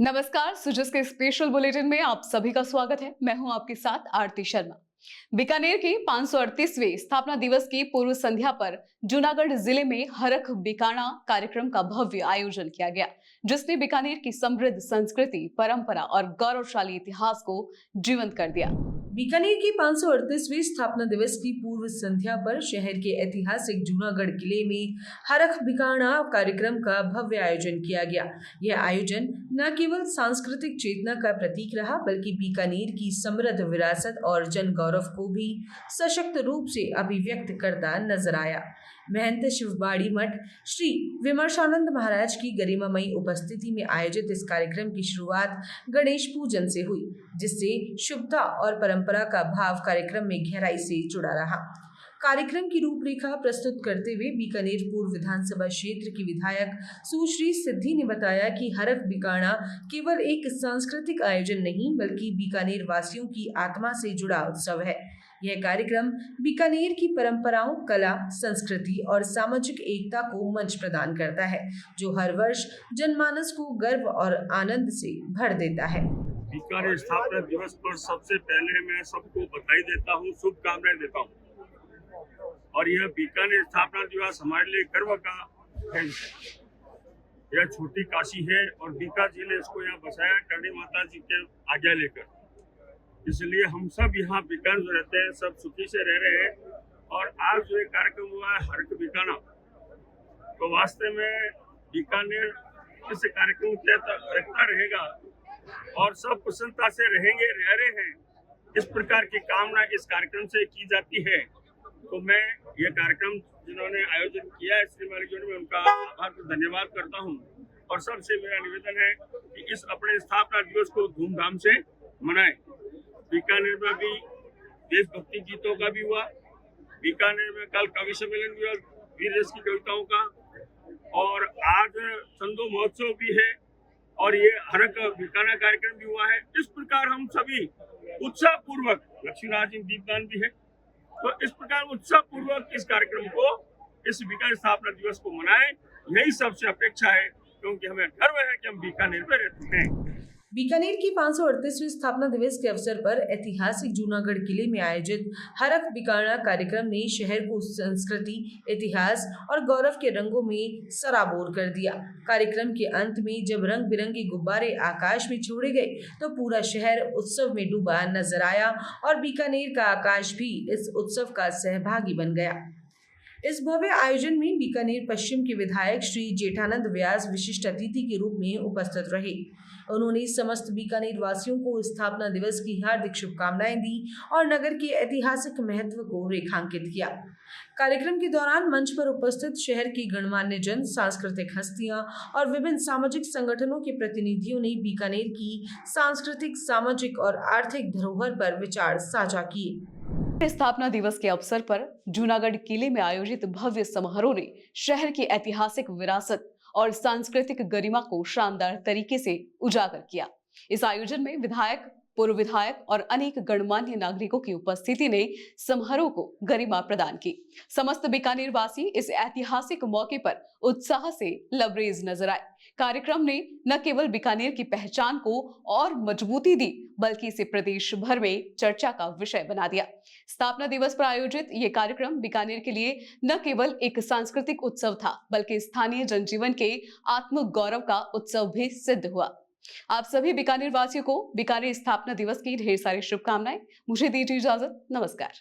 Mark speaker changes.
Speaker 1: नमस्कार, सुजस के special bulletin में आप सभी का स्वागत है। मैं हूं आपके साथ आरती शर्मा। बीकानेर की 538वें स्थापना दिवस की पूर्व संध्या पर जूनागढ़ जिले में हरख बीकाणा कार्यक्रम का भव्य आयोजन किया गया, जिसने बीकानेर की समृद्ध संस्कृति, परंपरा और गौरवशाली इतिहास को जीवंत कर दिया।
Speaker 2: बीकानेर की 538वीं स्थापना दिवस की पूर्व संध्या पर शहर के ऐतिहासिक जूनागढ़ किले में हरख बीकाणा कार्यक्रम का भव्य आयोजन किया गया। यह आयोजन न केवल सांस्कृतिक चेतना का प्रतीक रहा, बल्कि बीकानेर की समृद्ध विरासत और जन गौरव को भी सशक्त रूप से अभिव्यक्त करता नजर आया। महंत शिवबाड़ी मठ श्री विमर्शानंद महाराज की गरिमामयी उपस्थिति में आयोजित इस कार्यक्रम की शुरुआत गणेश पूजन से हुई, जिससे शुभता और परंपरा का भाव कार्यक्रम में गहराई से जुड़ा रहा। कार्यक्रम की रूपरेखा प्रस्तुत करते हुए बीकानेर पूर्व विधानसभा क्षेत्र की विधायक सुश्री सिद्धि ने बताया कि हरख बीकाणा केवल एक सांस्कृतिक आयोजन नहीं, बल्कि बीकानेर वासियों की आत्मा से जुड़ा उत्सव है। यह कार्यक्रम बीकानेर की परंपराओं, कला, संस्कृति और सामाजिक एकता को मंच प्रदान करता है, जो हर वर्ष जनमानस को गर्व और आनंद से भर देता है।
Speaker 3: बीकानेर स्थापना दिवस पर सबसे पहले मैं सबको बधाई देता हूँ, शुभकामनाएं देता हूँ। और यह बीकानेर स्थापना दिवस हमारे लिए गर्व का है। यह छोटी काशी है और बीका जी ने इसको यहाँ बसाया करणी माता जी के आज्ञा लेकर। इसलिए हम सब यहाँ बीकानेर रहते हैं, सब सुखी से रह रहे हैं। और आज जो ये कार्यक्रम हुआ है हरख बीकाणा, तो वास्तव में बीकानेर इस कार्यक्रम के तहत रखता रहेगा और सब प्रसन्नता से रहेंगे, रह रहे हैं। इस प्रकार की कामना इस कार्यक्रम से की जाती है। तो मैं ये कार्यक्रम जिन्होंने आयोजन किया है श्रीमान जी में उनका आभार और धन्यवाद करता हूँ। और सबसे मेरा निवेदन है कि इस अपने स्थापना दिवस को धूमधाम से मनाएं। बीकानेर में भी देशभक्ति गीतों का भी हुआ, बीकानेर में कल कवि सम्मेलन भी हुआ वीर रस की कविताओं का, और आज संदो महोत्सव भी है और ये हरख बीकाणा कार्यक्रम भी हुआ है। इस प्रकार हम सभी उत्साह पूर्वक, लक्ष्मीनाथ जी दीपदान भी है, तो इस प्रकार उत्साह पूर्वक इस कार्यक्रम को, इस बीकानेर स्थापना दिवस को मनाएं। यही सबसे अपेक्षा है, क्योंकि हमें गर्व है कि हम बीकानेर में रहते हैं।
Speaker 2: बीकानेर की 538वीं स्थापना दिवस के अवसर पर ऐतिहासिक जूनागढ़ किले में आयोजित हरख बीकाणा कार्यक्रम ने शहर को संस्कृति, इतिहास और गौरव के रंगों में सराबोर कर दिया। कार्यक्रम के अंत में जब रंग बिरंगे गुब्बारे आकाश में छोड़े गए, तो पूरा शहर उत्सव में डूबा नजर आया और बीकानेर का आकाश भी इस उत्सव का सहभागी बन गया। इस भव्य आयोजन में बीकानेर पश्चिम के विधायक श्री जेठानंद व्यास विशिष्ट अतिथि के रूप में उपस्थित रहे। उन्होंने समस्त बीकानेर वासियों को स्थापना दिवस की हार्दिक शुभकामनाएं दी और नगर के ऐतिहासिक महत्व को रेखांकित किया। कार्यक्रम के दौरान मंच पर उपस्थित शहर के गणमान्य जन, सांस्कृतिक हस्तियां और विभिन्न सामाजिक संगठनों के प्रतिनिधियों ने बीकानेर की सांस्कृतिक, सामाजिक और आर्थिक धरोहर पर विचार साझा किए।
Speaker 1: स्थापना दिवस के अवसर पर जूनागढ़ किले में आयोजित भव्य समारोह ने शहर की ऐतिहासिक विरासत और सांस्कृतिक गरिमा को शानदार तरीके से उजागर किया। इस आयोजन में विधायक, पूर्व विधायक और अनेक गणमान्य नागरिकों की उपस्थिति ने समारोह को गरिमा प्रदान की। समस्त बीकानेर वासी इस ऐतिहासिक मौके पर उत्साह से लबरेज नजर आए। कार्यक्रम ने न केवल बीकानेर की पहचान को और मजबूती दी, बल्कि इसे प्रदेश भर में चर्चा का विषय बना दिया। स्थापना दिवस पर आयोजित ये कार्यक्रम बीकानेर के लिए न केवल एक सांस्कृतिक उत्सव था, बल्कि स्थानीय जनजीवन के आत्म गौरव का उत्सव भी सिद्ध हुआ। आप सभी बीकानेर वासियों को बीकानेर स्थापना दिवस की ढेर सारी शुभकामनाएं। मुझे दीजिए इजाजत। नमस्कार।